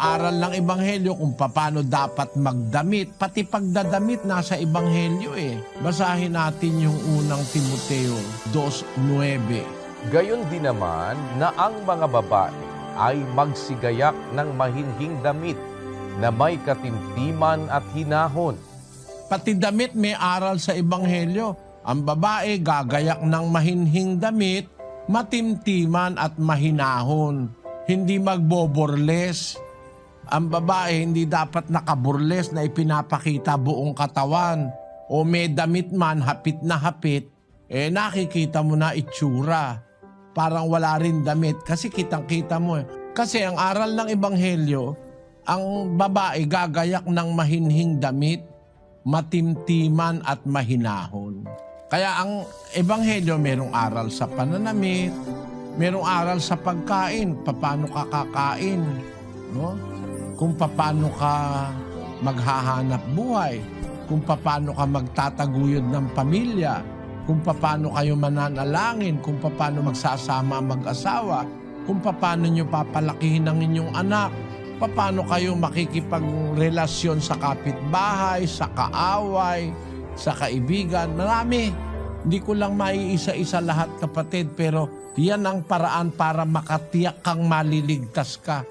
aral ng Ebanghelyo kung paano dapat magdamit. Pati pagdadamit nasa Ebanghelyo eh. Basahin natin yung unang Timoteo 2:9. Gayon din naman na ang mga babae ay magsigayak ng mahinhing damit na may katimtiman at hinahon. Pati damit may aral sa Ebanghelyo. Ang babae gagayak ng mahinhing damit, matimtiman at mahinahon. Hindi magboborles. Ang babae hindi dapat nakaburles na ipinapakita buong katawan. O may damit man, hapit na hapit, nakikita mo na itsura. Parang wala rin damit kasi kitang-kita mo. Kasi ang aral ng Ebanghelyo, ang babae gagayak ng mahinhing damit, matimtiman at mahinahon. Kaya ang Ebanghelyo merong aral sa pananamit, merong aral sa pagkain, paano ka kakain, no? Kung paano ka maghahanap buhay, kung paano ka magtataguyod ng pamilya, kung paano kayo mananalangin, kung paano magsasama mag-asawa, kung paano nyo papalakihin ang inyong anak, paano kayo makikipagrelasyon sa kapitbahay, sa kaaway, sa kaibigan. Marami. Hindi ko lang maiisa-isa lahat, kapatid, pero yan ang paraan para makatiyak kang maliligtas ka.